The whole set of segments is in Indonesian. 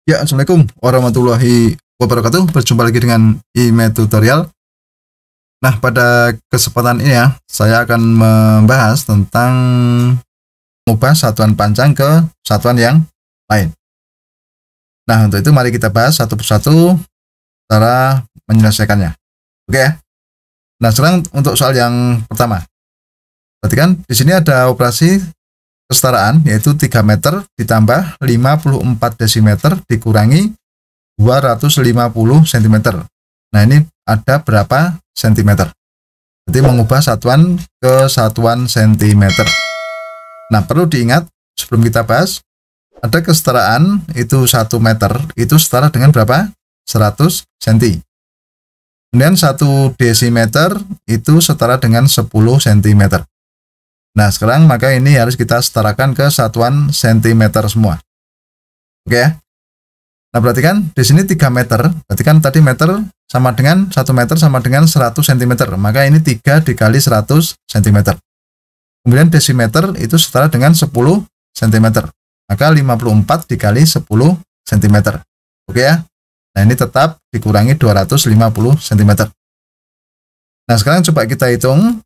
Ya, Assalamualaikum warahmatullahi wabarakatuh. Berjumpa lagi dengan IME Tutorial. Nah, pada kesempatan ini ya, saya akan membahas tentang mengubah satuan panjang ke satuan yang lain. Nah, untuk itu mari kita bahas satu persatu cara menyelesaikannya. Oke ya. Nah, sekarang untuk soal yang pertama. Perhatikan, di sini ada operasi kesetaraan, yaitu 3 meter ditambah 54 desimeter dikurangi 250 cm. Nah, ini ada berapa sentimeter? Jadi mengubah satuan ke satuan sentimeter. Nah, perlu diingat sebelum kita bahas, ada kesetaraan itu 1 meter, itu setara dengan berapa? 100 cm. Kemudian 1 desimeter itu setara dengan 10 cm. Nah, sekarang maka ini harus kita setarakan ke satuan sentimeter semua. Oke ya. Nah, perhatikan di sini 3 meter. Perhatikan tadi meter sama dengan 1 meter sama dengan 100 cm. Maka ini 3 dikali 100 cm. Kemudian desimeter itu setara dengan 10 cm. Maka 54 dikali 10 cm. Oke ya. Nah, ini tetap dikurangi 250 cm. Nah, sekarang coba kita hitung.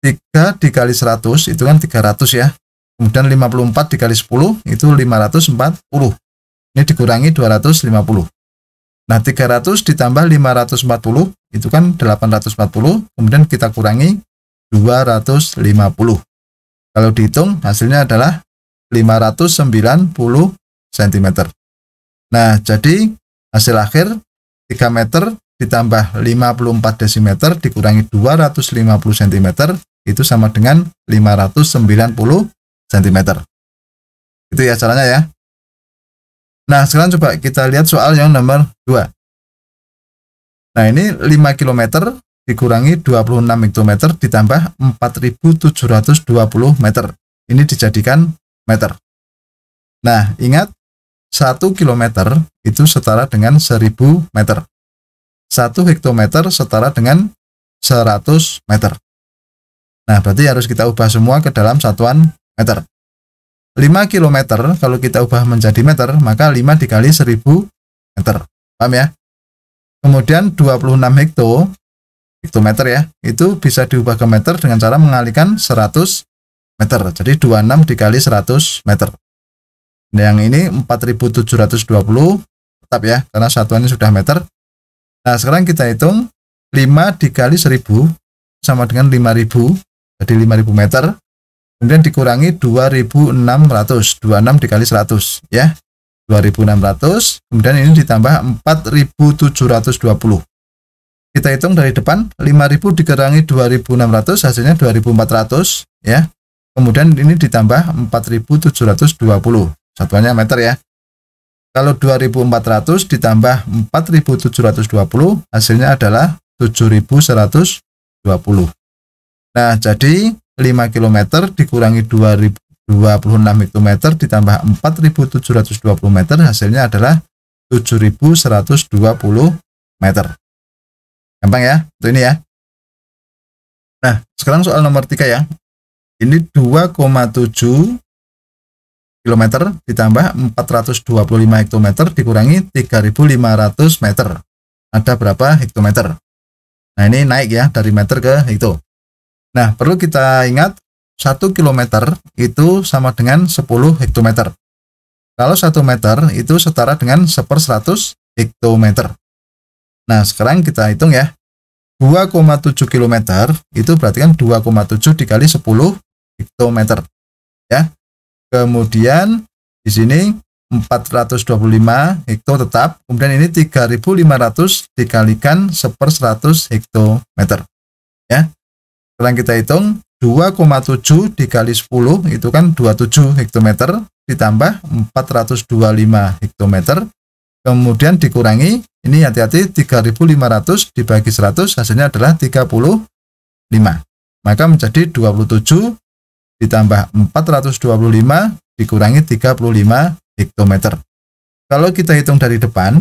3 dikali 100 itu kan 300 ya. Kemudian 54 dikali 10 itu 540. Ini dikurangi 250. Nah, 300 ditambah 540 itu kan 840. Kemudian kita kurangi 250. Kalau dihitung hasilnya adalah 590 cm. Nah, jadi hasil akhir 3 meter ditambah 54 desimeter dikurangi 250 cm itu sama dengan 590 cm. Itu ya caranya ya. Nah, sekarang coba kita lihat soal yang nomor 2. Nah, ini 5 km dikurangi 26 hektometer ditambah 4.720 meter. Ini dijadikan meter. Nah, ingat 1 km itu setara dengan 1000 meter. 1 hektometer setara dengan 100 meter. Nah, berarti harus kita ubah semua ke dalam satuan meter. 5 km kalau kita ubah menjadi meter, maka 5 dikali 1000 meter. Paham ya? Kemudian 26 hektometer ya, itu bisa diubah ke meter dengan cara mengalihkan 100 meter. Jadi 26 dikali 100 meter. Nah, yang ini 4720 tetap ya, karena satuannya sudah meter. Nah, sekarang kita hitung 5 dikali 1000 sama dengan 5000, jadi 5000 meter. Kemudian dikurangi 2600, 26 dikali 100 ya, 2600. Kemudian ini ditambah 4720. Kita hitung dari depan, 5000 dikurangi 2600 hasilnya 2400 ya. Kemudian ini ditambah 4720, satuannya meter ya. Kalau 2400 ditambah 4720 hasilnya adalah 7120. Nah, jadi 5 km dikurangi 2026 hektometer ditambah 4720 meter hasilnya adalah 7120 meter. Gampang ya? Itu ini ya. Nah, sekarang soal nomor 3 ya. Ini 2,7 km ditambah 425 hektometer dikurangi 3.500 meter. Ada berapa hektometer? Nah, ini naik ya dari meter ke hekto. Nah, perlu kita ingat 1 km itu sama dengan 10 hektometer. Kalau 1 meter itu setara dengan 1/100 hektometer. Nah, sekarang kita hitung ya. 2,7 km itu berarti kan 2,7 dikali 10 hektometer. Ya. Kemudian di sini 425 hekto tetap. Kemudian ini 3.500 dikalikan 1/100 hektometer. Ya. Sekarang kita hitung 2,7 dikali 10 itu kan 27 hektometer ditambah 425 hektometer. Kemudian dikurangi, ini hati-hati 3.500 dibagi 100 hasilnya adalah 35. Maka menjadi 27 ditambah 425 dikurangi 35 hektometer. Kalau kita hitung dari depan,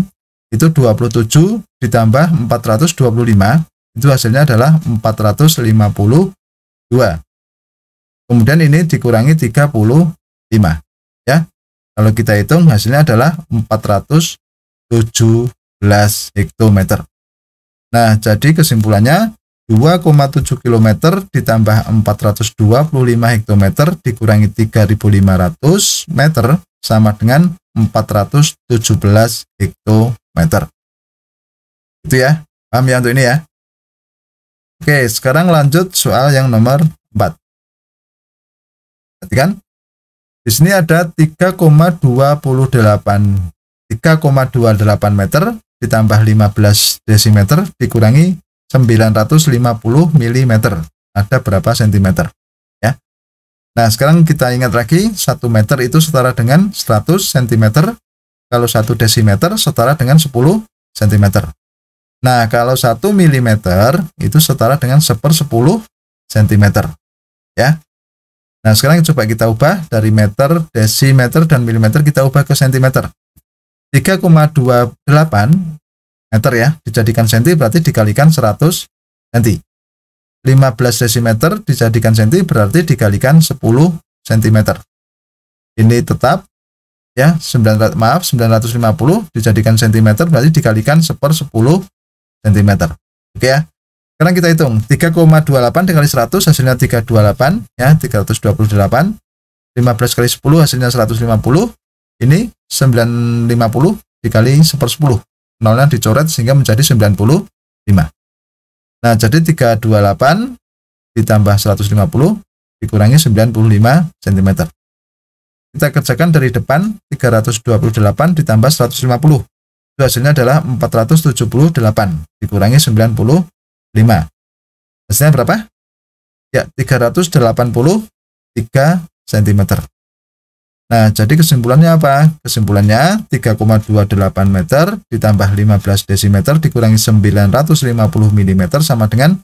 itu 27 ditambah 425, itu hasilnya adalah 452. Kemudian ini dikurangi 35. Ya. Kalau kita hitung hasilnya adalah 417 hektometer. Nah, jadi kesimpulannya 2,7 km ditambah 425 hektometer dikurangi 3.500 meter sama dengan 417 hektometer. Itu ya, paham ya untuk ini ya. Oke, sekarang lanjut soal yang nomor 4. Perhatikan. Di sini ada 3,28 meter ditambah 15 desimeter dikurangi 950 mm. Ada berapa sentimeter? Ya. Nah, sekarang kita ingat lagi 1 meter itu setara dengan 100 cm. Kalau 1 desimeter setara dengan 10 cm. Nah, kalau 1 mm itu setara dengan 1/10 cm. Ya. Nah, sekarang coba kita ubah dari meter, desimeter, dan milimeter kita ubah ke sentimeter. 3,28 meter ya, dijadikan senti berarti dikalikan 100 cm. 15 desimeter dijadikan senti berarti dikalikan 10 cm. Ini tetap ya, 950 dijadikan cm berarti dikalikan 1/10 cm. Oke ya. Sekarang kita hitung 3,28 dikali 100 hasilnya 328 ya, 328. 15 kali 10 hasilnya 150. Ini 950 dikali 1/10. Nolnya dicoret sehingga menjadi 95. Nah, jadi 328 ditambah 150 dikurangi 95 cm. Kita kerjakan dari depan, 328 ditambah 150. Itu hasilnya adalah 478 dikurangi 95. Hasilnya berapa? Ya, 383 cm. Nah, jadi kesimpulannya apa? Kesimpulannya 3,28 meter ditambah 15 desimeter dikurangi 950 mm sama dengan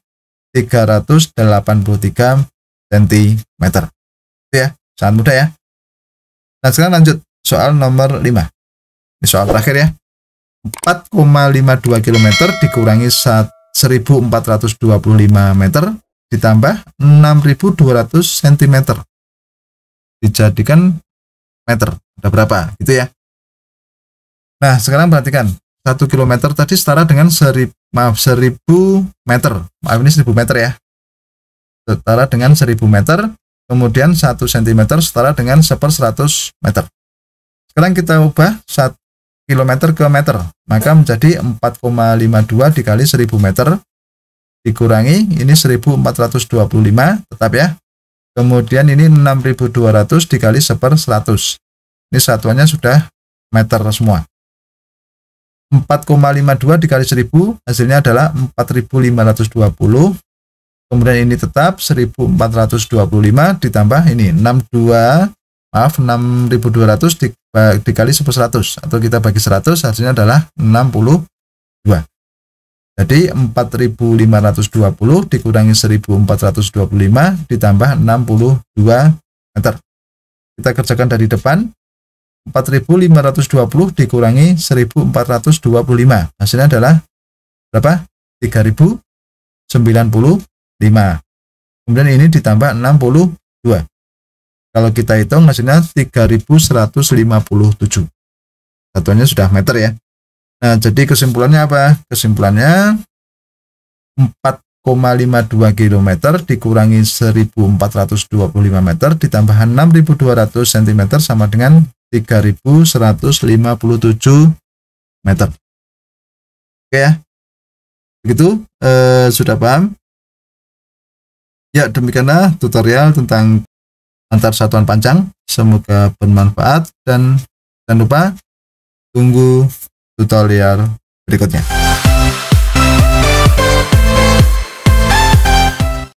383 cm. Itu ya, sangat mudah ya. Nah, sekarang lanjut soal nomor 5. Ini soal terakhir ya. 4,52 km dikurangi 1425 meter ditambah 6200 cm. Dijadikan meter. Ada berapa? Gitu ya. Nah, sekarang perhatikan. 1 km tadi setara dengan 1000 meter. Maaf, ini 1000 meter ya. Setara dengan 1000 meter. Kemudian 1 cm setara dengan 1/100 meter. Sekarang kita ubah 1 km ke meter. Maka menjadi 4,52 dikali 1000 meter. Dikurangi, ini 1425. Tetap ya. Kemudian ini 6200 dikali 1/100. Ini satuannya sudah meter semua. 4,52 dikali 1000 hasilnya adalah 4520. Kemudian ini tetap 1425 ditambah ini 6200 dikali 1/100 atau kita bagi 100 hasilnya adalah 62. Jadi 4520 dikurangi 1425 ditambah 62 meter. Kita kerjakan dari depan. 4520 dikurangi 1425. Hasilnya adalah berapa? 3095. Kemudian ini ditambah 62. Kalau kita hitung hasilnya 3157. Satuannya sudah meter ya. Nah, jadi kesimpulannya apa? Kesimpulannya 4,52 km dikurangi 1425 meter ditambah 6200 cm sama dengan 3157 meter. Oke ya. Begitu, sudah paham? Ya, demikianlah tutorial tentang antar satuan panjang. Semoga bermanfaat dan jangan lupa tunggu tutorial berikutnya.